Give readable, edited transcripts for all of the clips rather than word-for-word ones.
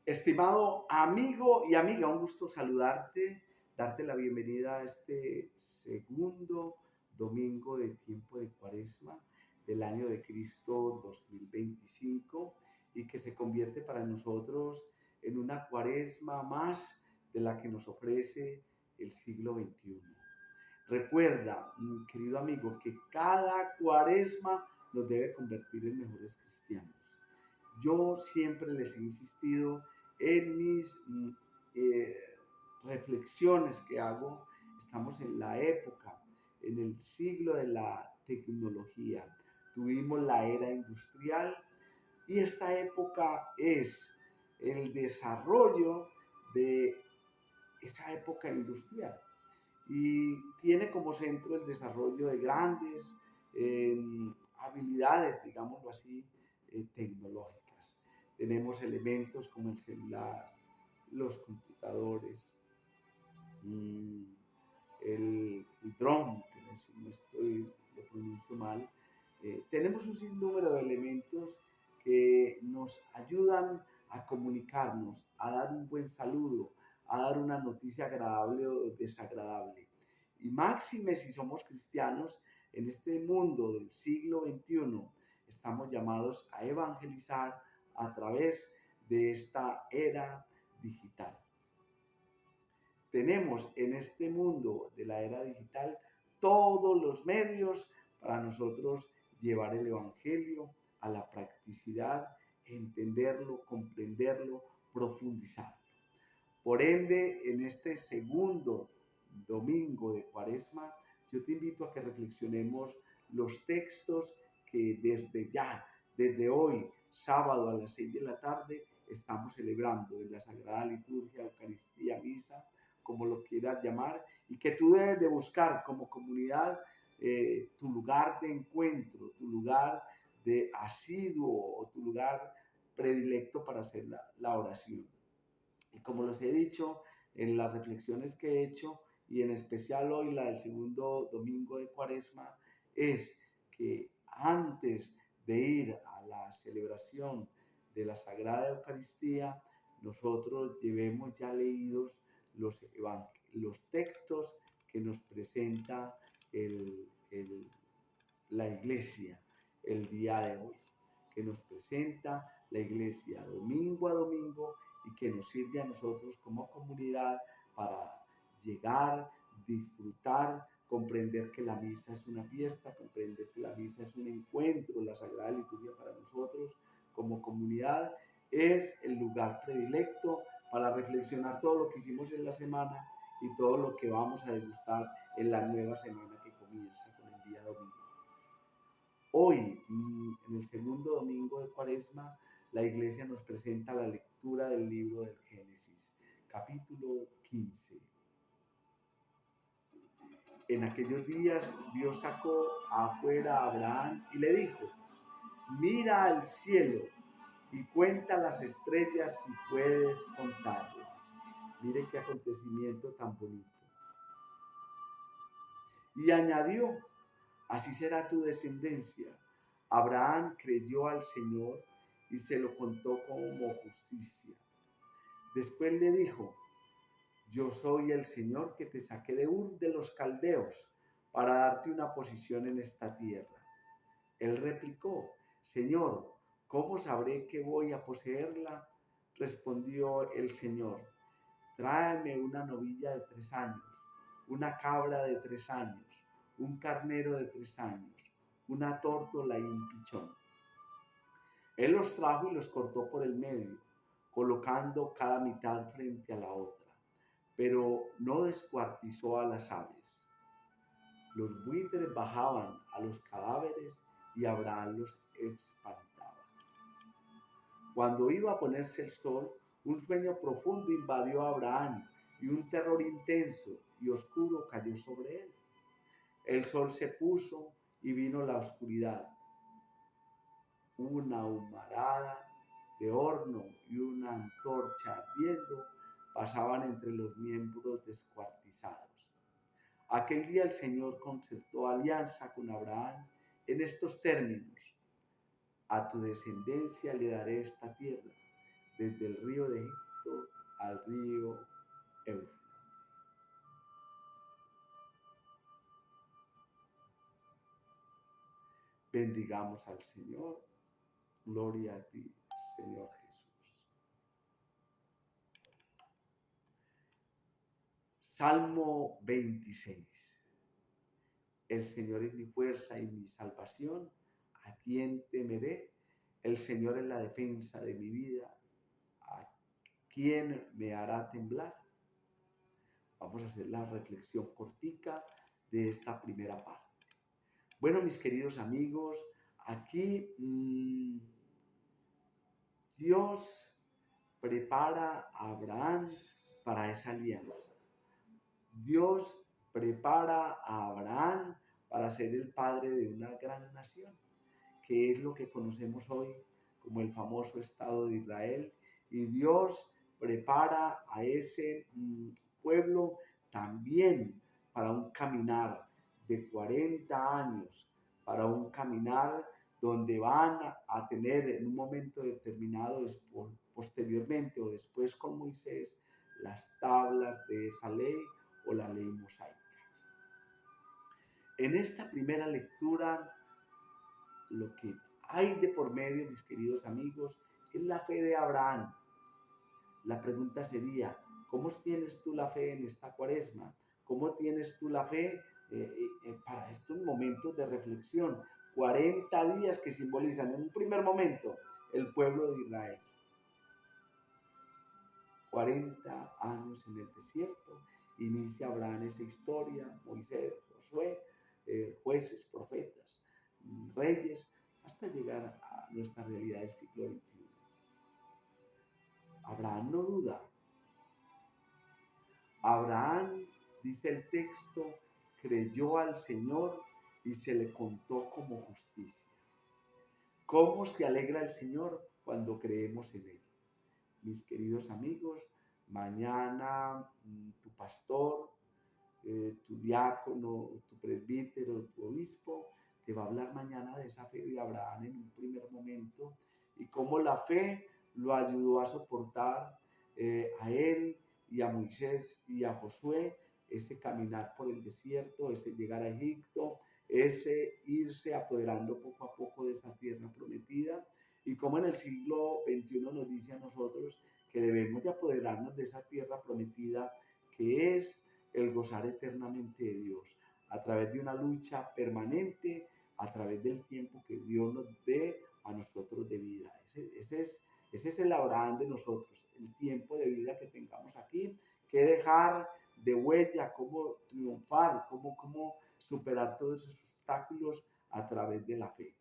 Estimado amigo y amiga, un gusto saludarte, darte la bienvenida a este segundo domingo de tiempo de Cuaresma del año de Cristo 2025 y que se convierte para nosotros en una Cuaresma más de la que nos ofrece el siglo XXI. Recuerda, querido amigo, que cada Cuaresma nos debe convertir en mejores cristianos. Yo siempre les he insistido en mis eh, reflexiones que hago. Estamos en la época, en el siglo de la tecnología. Tuvimos la era industrial y esta época es el desarrollo de esa época industrial y tiene como centro el desarrollo de grandes eh, habilidades, digámoslo así, tecnológicas. Tenemos elementos como el celular, los computadores, mmm, el dron, que lo pronuncio mal. Tenemos un sinnúmero de elementos que nos ayudan a comunicarnos, a dar un buen saludo, a dar una noticia agradable o desagradable. Y máxime si somos cristianos, en este mundo del siglo XXI, estamos llamados a evangelizar a través de esta era digital. Tenemos en este mundo de la era digital todos los medios para nosotros llevar el Evangelio a la practicidad, entenderlo, comprenderlo, profundizarlo. Por ende, en este segundo domingo de Cuaresma, yo te invito a que reflexionemos los textos que desde hoy, sábado a las 6 de la tarde, estamos celebrando en la Sagrada Liturgia, Eucaristía, Misa, como lo quieras llamar, y que tú debes de buscar como comunidad tu lugar de encuentro, tu lugar de asiduo o tu lugar predilecto para hacer la oración. Y como les he dicho en las reflexiones que he hecho, y en especial hoy la del segundo domingo de Cuaresma, es que antes de ir a la celebración de la Sagrada Eucaristía, nosotros llevemos ya leídos los textos que nos presenta la Iglesia el día de hoy, que nos presenta la Iglesia domingo a domingo y que nos sirve a nosotros como comunidad para llegar, disfrutar, comprender que la misa es una fiesta, comprender que la misa es un encuentro, la Sagrada Liturgia para nosotros como comunidad es el lugar predilecto para reflexionar todo lo que hicimos en la semana y todo lo que vamos a degustar en la nueva semana que comienza con el día domingo. Hoy, en el segundo domingo de Cuaresma, la Iglesia nos presenta la lectura del libro del Génesis, capítulo 15. En aquellos días Dios sacó afuera a Abraham y le dijo: mira al cielo y cuenta las estrellas si puedes contarlas. Mire qué acontecimiento tan bonito. Y añadió: así será tu descendencia. Abraham creyó al Señor y se lo contó como justicia. Después le dijo: yo soy el Señor que te saqué de Ur de los Caldeos para darte una posición en esta tierra. Él replicó: Señor, ¿cómo sabré que voy a poseerla? Respondió el Señor: tráeme una novilla de 3 años, una cabra de 3 años, un carnero de 3 años, una tórtola y un pichón. Él los trajo y los cortó por el medio, colocando cada mitad frente a la otra, pero no descuartizó a las aves. Los buitres bajaban a los cadáveres y Abraham los espantaba. Cuando iba a ponerse el sol, un sueño profundo invadió a Abraham y un terror intenso y oscuro cayó sobre él. El sol se puso y vino la oscuridad. Una humarada de horno y una antorcha ardiendo pasaban entre los miembros descuartizados. Aquel día el Señor concertó alianza con Abraham en estos términos: a tu descendencia le daré esta tierra, desde el río de Egipto al río Éufrates. Bendigamos al Señor. Gloria a ti, Señor Jesús. Salmo 26. El Señor es mi fuerza y mi salvación. ¿A quién temeré? El Señor es la defensa de mi vida. ¿A quién me hará temblar? Vamos a hacer la reflexión cortica de esta primera parte. Bueno, mis queridos amigos, aquí Dios prepara a Abraham para esa alianza. Dios prepara a Abraham para ser el padre de una gran nación, que es lo que conocemos hoy como el famoso Estado de Israel. Y Dios prepara a ese pueblo también para un caminar de 40 años, para un caminar donde van a tener en un momento determinado, posteriormente o después con Moisés, las tablas de esa ley o la ley mosaica. En esta primera lectura, lo que hay de por medio, mis queridos amigos, es la fe de Abraham. La pregunta sería, ¿cómo tienes tú la fe en esta Cuaresma? ¿Cómo tienes tú la fe para estos momentos de reflexión? 40 días que simbolizan en un primer momento el pueblo de Israel. 40 años en el desierto. Inicia Abraham esa historia, Moisés, Josué, jueces, profetas, reyes, hasta llegar a nuestra realidad del siglo XXI. Abraham no duda. Abraham, dice el texto, creyó al Señor y se le contó como justicia. ¿Cómo se alegra el Señor cuando creemos en Él? Mis queridos amigos, mañana tu pastor, tu diácono, tu presbítero, tu obispo, te va a hablar mañana de esa fe de Abraham en un primer momento y cómo la fe lo ayudó a soportar a él y a Moisés y a Josué ese caminar por el desierto, ese llegar a Egipto, ese irse apoderando poco a poco de esa tierra prometida, y como en el siglo XXI nos dice a nosotros que debemos de apoderarnos de esa tierra prometida que es el gozar eternamente de Dios, a través de una lucha permanente, a través del tiempo que Dios nos dé a nosotros de vida. Ese es el Abraham de nosotros, el tiempo de vida que tengamos aquí, que dejar de huella, cómo triunfar, cómo superar todos esos obstáculos a través de la fe.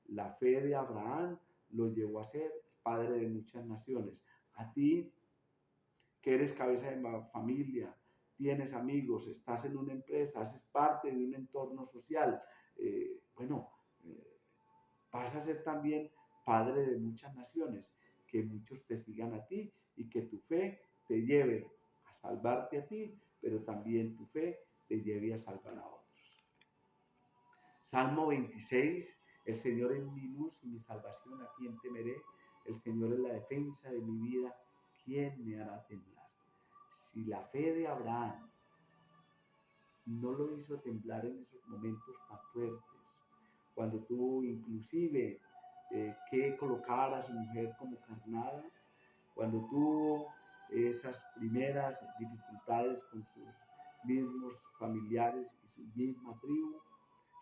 La fe de Abraham lo llevó a ser padre de muchas naciones. A ti, que eres cabeza de familia, tienes amigos, estás en una empresa, haces parte de un entorno social, vas a ser también padre de muchas naciones, que muchos te sigan a ti y que tu fe te lleve a salvarte a ti, pero también tu fe te lleve a salvar a otros. Salmo 26, el Señor es mi luz y mi salvación, ¿a quién temeré? El Señor es la defensa de mi vida, ¿quién me hará temblar? Si la fe de Abraham no lo hizo temblar en esos momentos tan fuertes, cuando tuvo inclusive que colocar a su mujer como carnada, cuando tuvo esas primeras dificultades con sus mismos familiares y su misma tribu,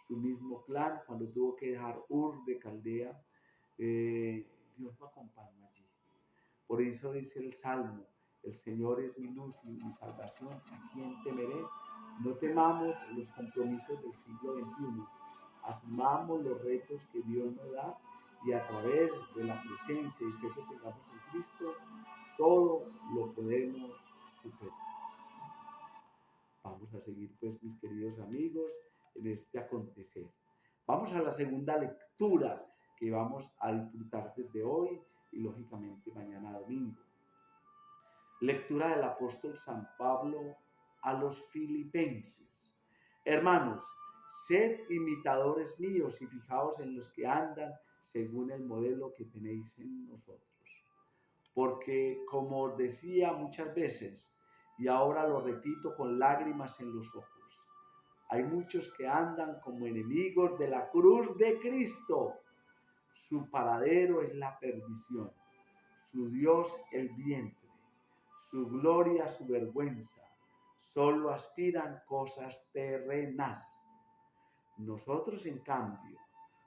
su mismo clan, cuando tuvo que dejar Ur de Caldea, Dios lo acompañó allí. Por eso dice el Salmo, el Señor es mi luz y mi salvación, ¿a quién temeré? No temamos los compromisos del siglo XXI, asumamos los retos que Dios nos da y a través de la presencia y fe que tengamos en Cristo, todo lo podemos superar. Vamos a seguir pues, mis queridos amigos, en este acontecer. Vamos a la segunda lectura que vamos a disfrutar desde hoy y lógicamente mañana domingo. Lectura del apóstol San Pablo a los Filipenses. Hermanos, sed imitadores míos y fijaos en los que andan según el modelo que tenéis en nosotros. porque como os decía muchas veces, y ahora lo repito con lágrimas en los ojos, hay muchos que andan como enemigos de la cruz de Cristo. Su paradero es la perdición, su Dios el vientre, su gloria su vergüenza. Solo aspiran cosas terrenas. Nosotros, en cambio,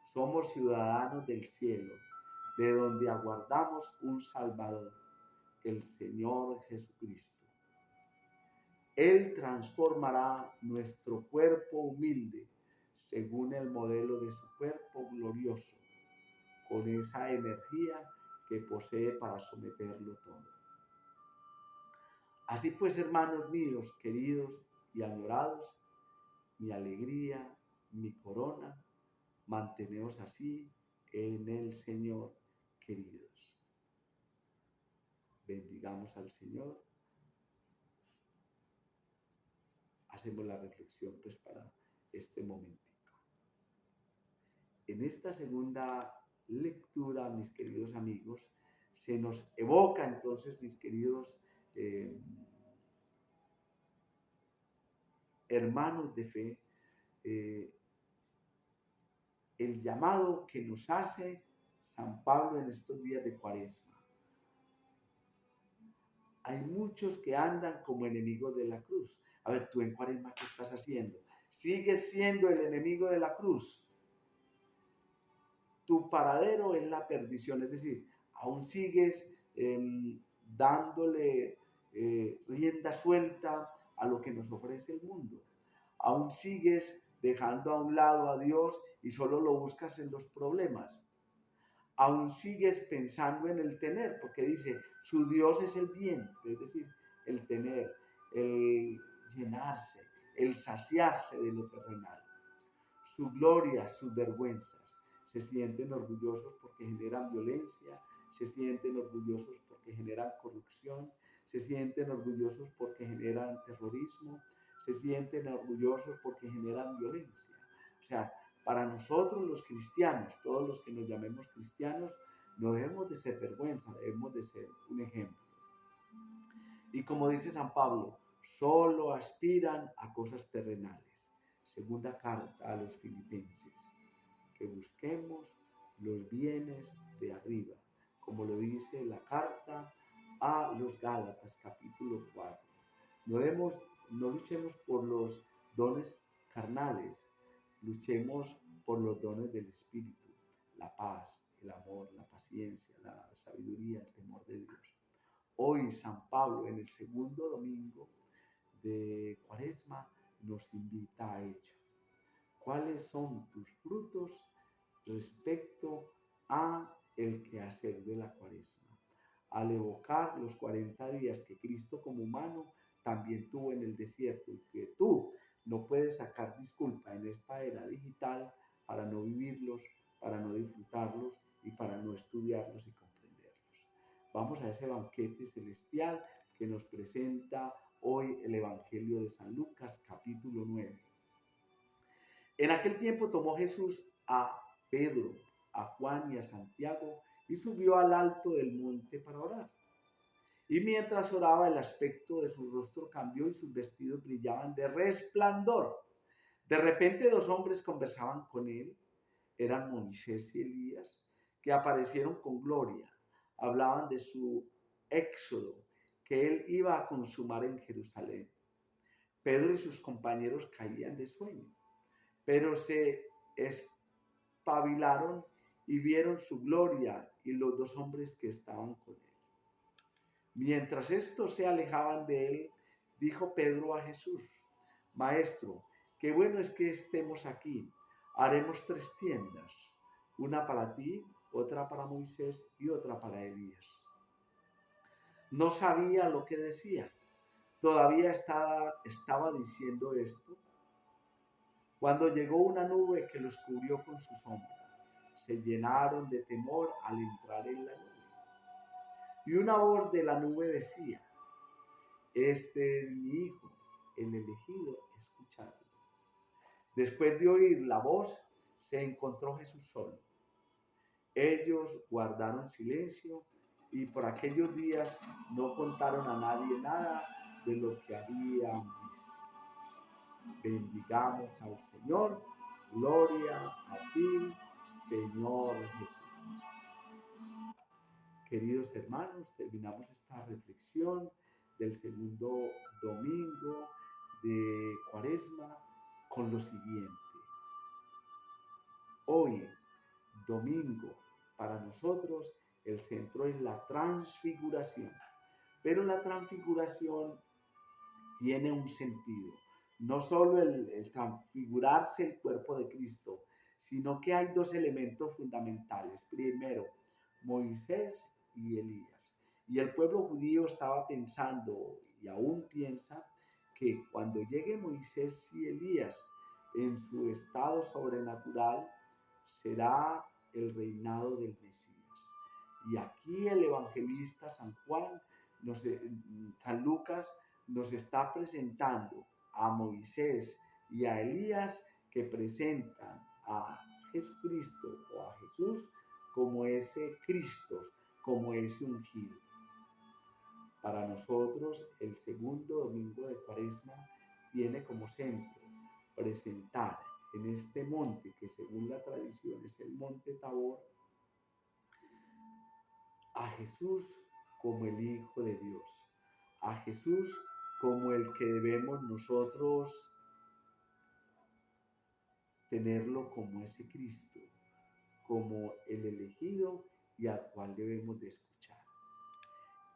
somos ciudadanos del cielo, de donde aguardamos un Salvador, el Señor Jesucristo. Él transformará nuestro cuerpo humilde según el modelo de su cuerpo glorioso, con esa energía que posee para someterlo todo. Así pues, hermanos míos, queridos y añorados, mi alegría, mi corona, manteneos así en el Señor, queridos. Bendigamos al Señor. Hacemos la reflexión pues para este momentico. En esta segunda lectura, mis queridos amigos, se nos evoca entonces, mis queridos hermanos de fe, el llamado que nos hace San Pablo en estos días de Cuaresma. Hay muchos que andan como enemigos de la cruz. A ver, tú en Cuaresma, ¿qué estás haciendo? ¿Sigues siendo el enemigo de la cruz? Tu paradero es la perdición, es decir, aún sigues dándole rienda suelta a lo que nos ofrece el mundo. Aún sigues dejando a un lado a Dios y solo lo buscas en los problemas. Aún sigues pensando en el tener, porque dice, su Dios es el vientre, es decir, el tener, el llenarse, el saciarse de lo terrenal. Su gloria, sus vergüenzas. Se sienten orgullosos porque generan violencia, se sienten orgullosos porque generan corrupción, se sienten orgullosos porque generan terrorismo, se sienten orgullosos porque generan violencia. O sea, para nosotros los cristianos, todos los que nos llamemos cristianos, no debemos de ser vergüenza, debemos de ser un ejemplo. Y como dice San Pablo, solo aspiran a cosas terrenales. Segunda carta a los Filipenses, que busquemos los bienes de arriba, como lo dice la carta a los Gálatas, capítulo 4. No luchemos por los dones carnales, luchemos por los dones del Espíritu, la paz, el amor, la paciencia, la sabiduría, el temor de Dios. Hoy San Pablo, en el segundo domingo de Cuaresma, nos invita a ello. ¿Cuáles son tus frutos respecto a el quehacer de la Cuaresma? Al evocar los 40 días que Cristo como humano también tuvo en el desierto y que tú no puedes sacar disculpa en esta era digital para no vivirlos, para no disfrutarlos y para no estudiarlos y comprenderlos. Vamos a ese banquete celestial que nos presenta hoy el Evangelio de San Lucas, capítulo 9. En aquel tiempo tomó Jesús a Pedro, a Juan y a Santiago y subió al alto del monte para orar. Y mientras oraba, el aspecto de su rostro cambió y sus vestidos brillaban de resplandor. De repente 2 hombres conversaban con él, eran Moisés y Elías, que aparecieron con gloria. Hablaban de su éxodo que él iba a consumar en Jerusalén. Pedro y sus compañeros caían de sueño, pero se espabilaron y vieron su gloria y los 2 hombres que estaban con él. Mientras estos se alejaban de él, dijo Pedro a Jesús: Maestro, qué bueno es que estemos aquí. Haremos 3 tiendas, una para ti, otra para Moisés y otra para Elías. No sabía lo que decía. Todavía estaba diciendo esto cuando llegó una nube que los cubrió con su sombra. Se llenaron de temor al entrar en la nube. Y una voz de la nube decía: Este es mi Hijo, el elegido, escuchadlo. Después de oír la voz, se encontró Jesús solo. Ellos guardaron silencio y por aquellos días no contaron a nadie nada de lo que habían visto. Bendigamos al Señor. Gloria a ti, Señor Jesús. Queridos hermanos, terminamos esta reflexión del segundo domingo de Cuaresma con lo siguiente. Hoy, domingo, para nosotros el centro es la transfiguración, pero la transfiguración tiene un sentido. No solo el transfigurarse el cuerpo de Cristo, sino que hay dos elementos fundamentales. Primero, Moisés y Elías. Y el pueblo judío estaba pensando, y aún piensa, que cuando llegue Moisés y Elías en su estado sobrenatural, será el reinado del Mesías. Y aquí el evangelista San Juan, San Lucas, nos está presentando a Moisés y a Elías, que presentan a Jesucristo o a Jesús como ese Cristo, como ese ungido. Para nosotros el segundo domingo de Cuaresma tiene como centro presentar en este monte, que según la tradición es el monte Tabor, a Jesús como el Hijo de Dios, a Jesús como el que debemos nosotros tenerlo como ese Cristo, como el elegido y al cual debemos de escuchar.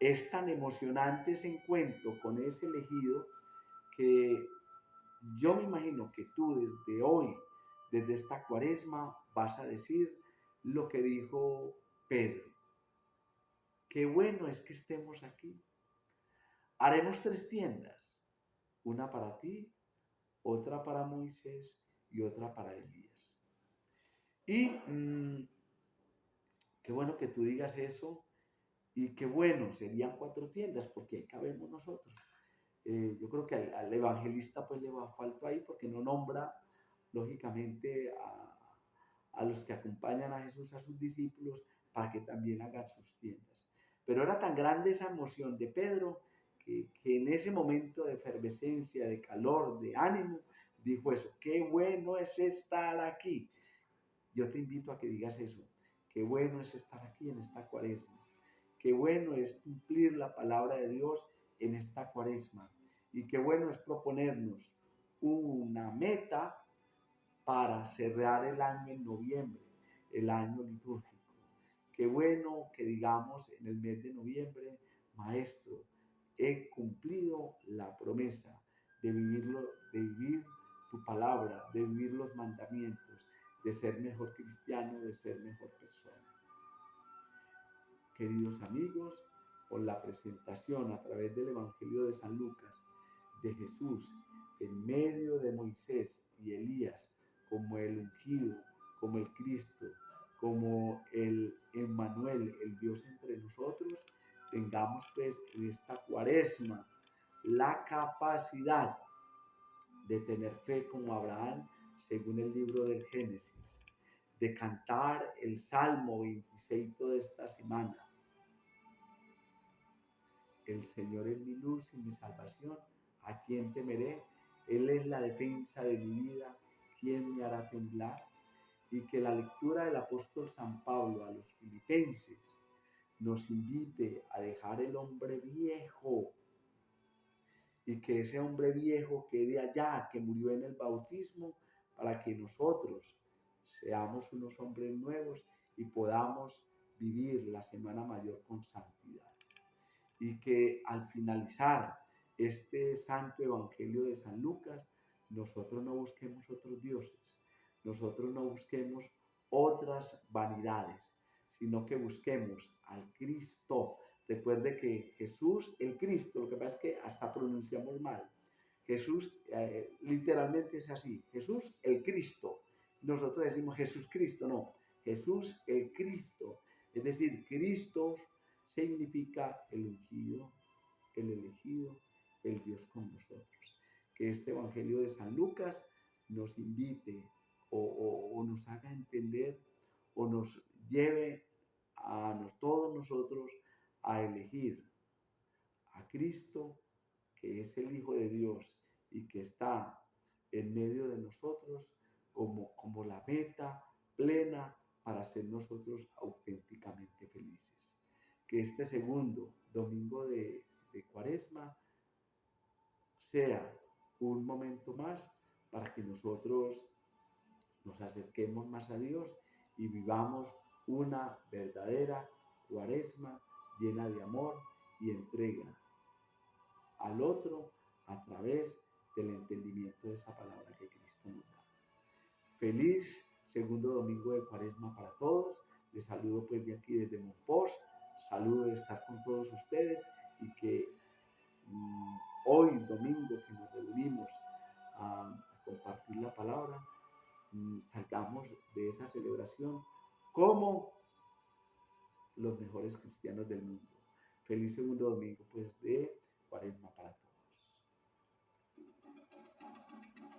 Es tan emocionante ese encuentro con ese elegido que yo me imagino que tú desde hoy, desde esta Cuaresma, vas a decir lo que dijo Pedro. Qué bueno es que estemos aquí. Haremos 3 tiendas, una para ti, otra para Moisés y otra para Elías. Y qué bueno que tú digas eso, y qué bueno, serían 4 tiendas porque ahí cabemos nosotros. Yo creo que al evangelista pues le va falto ahí porque no nombra lógicamente a los que acompañan a Jesús, a sus discípulos, para que también hagan sus tiendas. Pero era tan grande esa emoción de Pedro que en ese momento de efervescencia, de calor, de ánimo, dijo eso: qué bueno es estar aquí. Yo te invito a que digas eso: qué bueno es estar aquí en esta Cuaresma. Qué bueno es cumplir la palabra de Dios en esta Cuaresma. Y qué bueno es proponernos una meta para cerrar el año en noviembre, el año litúrgico. Qué bueno que digamos en el mes de noviembre: Maestro, he cumplido la promesa de vivir tu palabra, de vivir los mandamientos, de ser mejor cristiano, de ser mejor persona. Queridos amigos, con la presentación a través del Evangelio de San Lucas de Jesús en medio de Moisés y Elías, como el ungido, como el Cristo, como el Emmanuel, el Dios entre nosotros, tengamos pues en esta Cuaresma la capacidad de tener fe como Abraham, según el libro del Génesis, de cantar el Salmo 26 de esta semana. El Señor es mi luz y mi salvación, ¿a quién temeré? Él es la defensa de mi vida, ¿quién me hará temblar? Y que la lectura del apóstol San Pablo a los filipenses nos invite a dejar el hombre viejo, y que ese hombre viejo quede allá, que murió en el bautismo, para que nosotros seamos unos hombres nuevos y podamos vivir la Semana Mayor con santidad. Y que al finalizar este santo evangelio de San Lucas, nosotros no busquemos otros dioses, nosotros no busquemos otras vanidades, sino que busquemos al Cristo. Recuerde que Jesús, el Cristo, lo que pasa es que hasta pronunciamos mal. Jesús literalmente es así: Jesús el Cristo. Nosotros decimos Jesús Cristo, no, Jesús el Cristo. Es decir, Cristo significa el ungido, el elegido, el Dios con nosotros. Que este Evangelio de San Lucas nos invite o nos haga entender o nos lleve a todos nosotros a elegir a Cristo, que es el Hijo de Dios y que está en medio de nosotros como la meta plena para ser nosotros auténticamente felices. Que este segundo domingo de Cuaresma sea un momento más para que nosotros nos acerquemos más a Dios y vivamos una verdadera Cuaresma llena de amor y entrega al otro a través del entendimiento de esa palabra que Cristo nos da. Feliz segundo domingo de Cuaresma para todos. Les saludo pues de aquí desde Monpós. Saludo de estar con todos ustedes y que hoy domingo que nos reunimos a compartir la palabra, salgamos de esa celebración como los mejores cristianos del mundo. Feliz segundo domingo pues de Cuaresma.